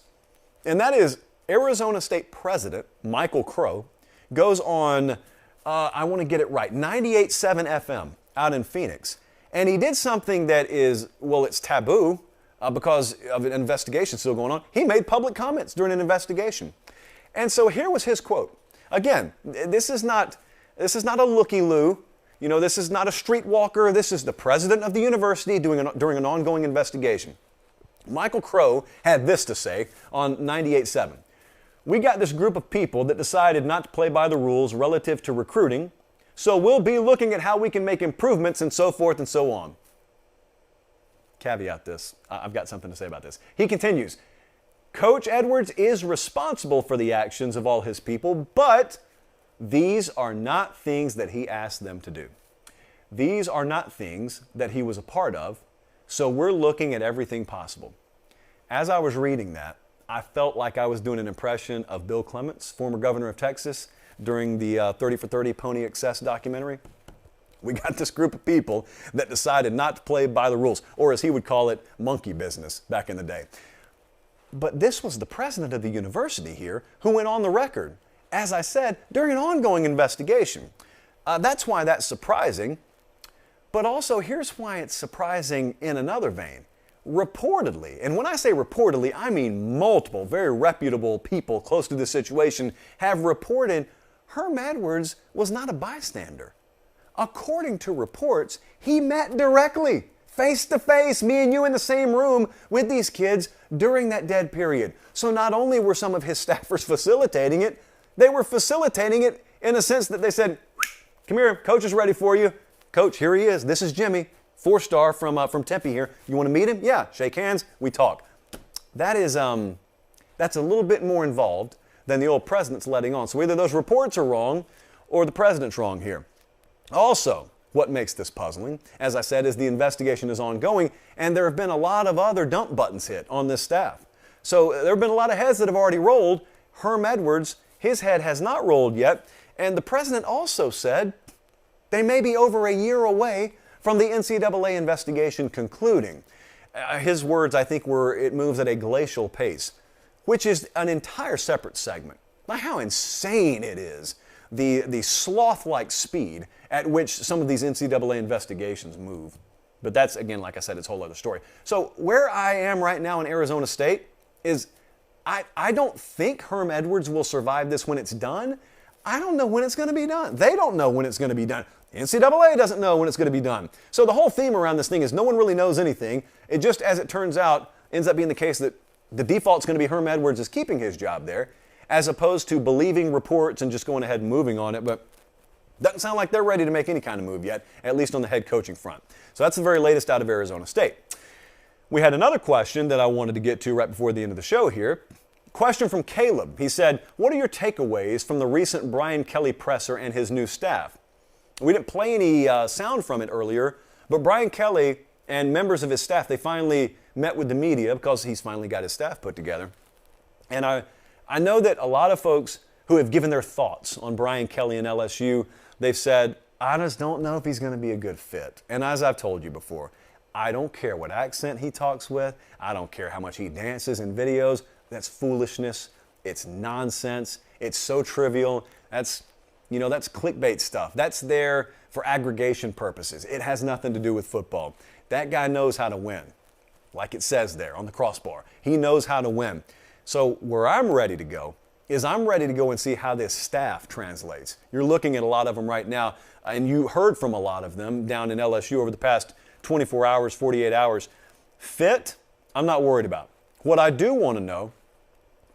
and that is Arizona State President Michael Crow goes on, I want to get it right, 98.7 FM out in Phoenix. And he did something that is, well, it's taboo because of an investigation still going on. He made public comments during an investigation. And so here was his quote. Again, this is not a looky-loo. You know, this is not a streetwalker. This is the president of the university during an ongoing investigation. Michael Crow had this to say on 98.7. We got this group of people that decided not to play by the rules relative to recruiting, so we'll be looking at how we can make improvements and so forth and so on. Caveat this. I've got something to say about this. He continues, Coach Edwards is responsible for the actions of all his people, but these are not things that he asked them to do. These are not things that he was a part of, so we're looking at everything possible. As I was reading that, I felt like I was doing an impression of Bill Clements, former governor of Texas, during the 30 for 30 Pony Excess documentary. We got this group of people that decided not to play by the rules, or as he would call it, monkey business back in the day. But this was the president of the university here who went on the record, as I said, during an ongoing investigation. That's why that's surprising. But also, here's why it's surprising in another vein. Reportedly, and when I say reportedly, I mean multiple very reputable people close to this situation have reported Herm Edwards was not a bystander. According to reports, he met directly, face to face, me and you in the same room with these kids during that dead period. So not only were some of his staffers facilitating it, they were facilitating it in a sense that they said, come here, coach is ready for you. Coach, here he is. This is Jimmy. 4-star from Tempe here. You want to meet him? Yeah, shake hands, we talk. That's a little bit more involved than the old president's letting on. So either those reports are wrong or the president's wrong here. Also, what makes this puzzling, as I said, is the investigation is ongoing and there have been a lot of other dump buttons hit on this staff. So there have been a lot of heads that have already rolled. Herm Edwards, his head has not rolled yet. And the president also said they may be over a year away from the NCAA investigation concluding. His words, I think, were it moves at a glacial pace, which is an entire separate segment. Now, how insane it is, the sloth-like speed at which some of these NCAA investigations move. But that's, again, like I said, it's a whole other story. So where I am right now in Arizona State is I don't think Herm Edwards will survive this when it's done. I don't know when it's going to be done. They don't know when it's going to be done. NCAA doesn't know when it's going to be done. So the whole theme around this thing is no one really knows anything. It just, as it turns out, ends up being the case that the default's going to be Herm Edwards is keeping his job there, as opposed to believing reports and just going ahead and moving on it. But doesn't sound like they're ready to make any kind of move yet, at least on the head coaching front. So that's the very latest out of Arizona State. We had another question that I wanted to get to right before the end of the show here. Question from Caleb. He said, what are your takeaways from the recent Brian Kelly presser and his new staff? We didn't play any sound from it earlier, but Brian Kelly and members of his staff, they finally met with the media because he's finally got his staff put together. And I know that a lot of folks who have given their thoughts on Brian Kelly and LSU, they've said, I just don't know if he's going to be a good fit. And as I've told you before, I don't care what accent he talks with. I don't care how much he dances in videos. That's foolishness. It's nonsense. It's so trivial. That's clickbait stuff. That's there for aggregation purposes. It has nothing to do with football. That guy knows how to win, like it says there on the crossbar. He knows how to win. So where I'm ready to go is I'm ready to go and see how this staff translates. You're looking at a lot of them right now, and you heard from a lot of them down in LSU over the past 24 hours, 48 hours. Fit, I'm not worried about. What I do want to know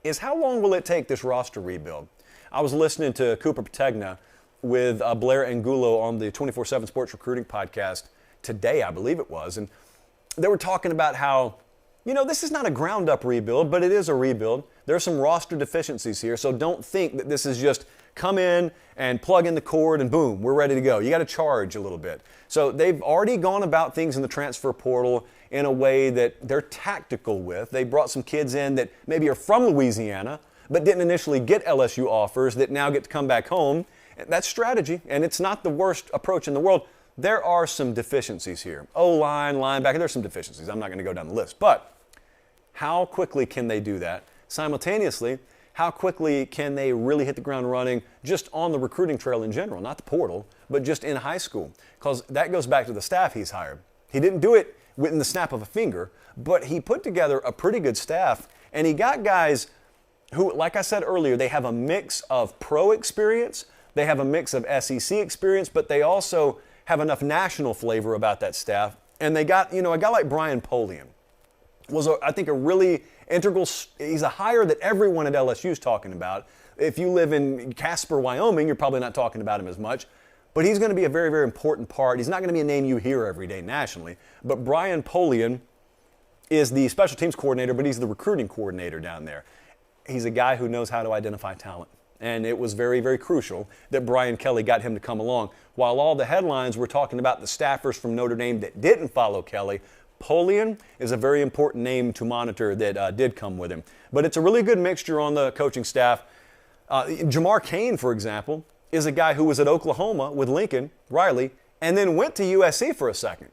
is how long will it take this roster rebuild? I was listening to Cooper Pategna with Blair Angulo on the 24/7 Sports Recruiting podcast today, I believe it was, and they were talking about how, this is not a ground-up rebuild, but it is a rebuild. There are some roster deficiencies here, so don't think that this is just come in and plug in the cord and boom, we're ready to go. You got to charge a little bit. So they've already gone about things in the transfer portal in a way that they're tactical with. They brought some kids in that maybe are from Louisiana, but didn't initially get LSU offers that now get to come back home. That's strategy, and it's not the worst approach in the world. There are some deficiencies here. O-line, linebacker, there's some deficiencies. I'm not going to go down the list. But how quickly can they do that? Simultaneously, how quickly can they really hit the ground running just on the recruiting trail in general, not the portal, but just in high school? Because that goes back to the staff he's hired. He didn't do it within the snap of a finger, but he put together a pretty good staff, and he got guys who, like I said earlier, they have a mix of pro experience, they have a mix of SEC experience, but they also have enough national flavor about that staff. And they got, a guy like Brian Polian was, I think, a really integral, he's a hire that everyone at LSU is talking about. If you live in Casper, Wyoming, you're probably not talking about him as much. But he's going to be a very, very important part. He's not going to be a name you hear every day nationally. But Brian Polian is the special teams coordinator, but he's the recruiting coordinator down there. He's a guy who knows how to identify talent. And it was very, very crucial that Brian Kelly got him to come along. While all the headlines were talking about the staffers from Notre Dame that didn't follow Kelly, Polian is a very important name to monitor that did come with him. But it's a really good mixture on the coaching staff. Jamar Cain, for example, is a guy who was at Oklahoma with Lincoln Riley and then went to USC for a second.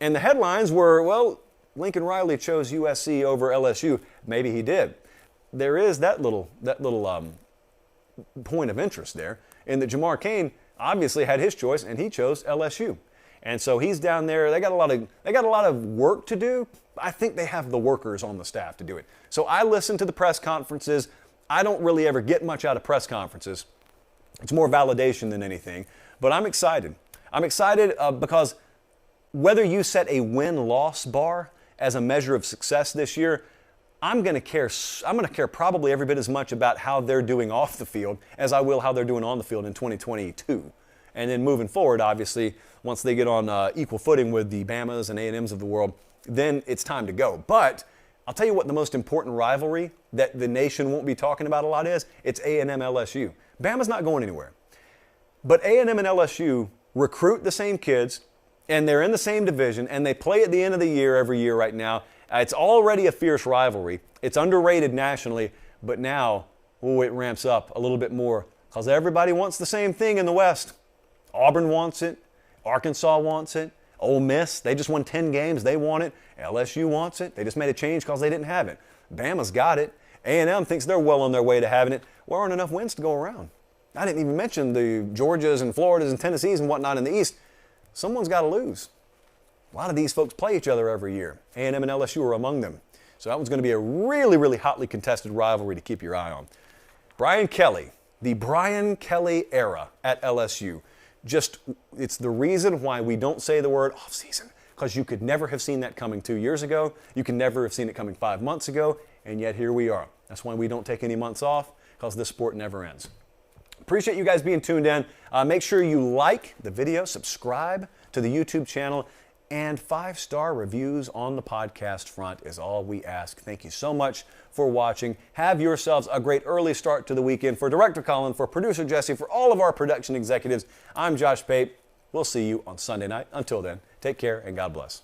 And the headlines were, well, Lincoln Riley chose USC over LSU. Maybe he did. There is that little point of interest there, in that Jamar Cain obviously had his choice and he chose LSU. And so he's down there. They got a lot of work to do. I think they have the workers on the staff to do it. So I listen to the press conferences. I don't really ever get much out of press conferences. It's more validation than anything. But I'm excited. I'm excited because whether you set a win-loss bar as a measure of success this year, I'm going to care probably every bit as much about how they're doing off the field as I will how they're doing on the field in 2022. And then moving forward, obviously, once they get on equal footing with the Bamas and A&Ms of the world, then it's time to go. But I'll tell you what the most important rivalry that the nation won't be talking about a lot is. It's A&M LSU. Bama's not going anywhere. But A&M and LSU recruit the same kids, and they're in the same division, and they play at the end of the year every year right now. It's already a fierce rivalry. It's underrated nationally, but now, it ramps up a little bit more because everybody wants the same thing in the West. Auburn wants it. Arkansas wants it. Ole Miss, they just won 10 games. They want it. LSU wants it. They just made a change because they didn't have it. Bama's got it. A&M thinks they're well on their way to having it. There aren't enough wins to go around. I didn't even mention the Georgias and Floridas and Tennessees and whatnot in the East. Someone's got to lose. A lot of these folks play each other every year. A&M and LSU are among them. So that one's going to be a really, really hotly contested rivalry to keep your eye on. Brian Kelly, the Brian Kelly era at LSU. It's the reason why we don't say the word offseason, because you could never have seen that coming 2 years ago. You could never have seen it coming 5 months ago, and yet here we are. That's why we don't take any months off, because this sport never ends. Appreciate you guys being tuned in. Make sure you like the video, subscribe to the YouTube channel, and 5-star reviews on the podcast front is all we ask. Thank you so much for watching. Have yourselves a great early start to the weekend. For Director Colin, for Producer Jesse, for all of our production executives, I'm Josh Pate. We'll see you on Sunday night. Until then, take care and God bless.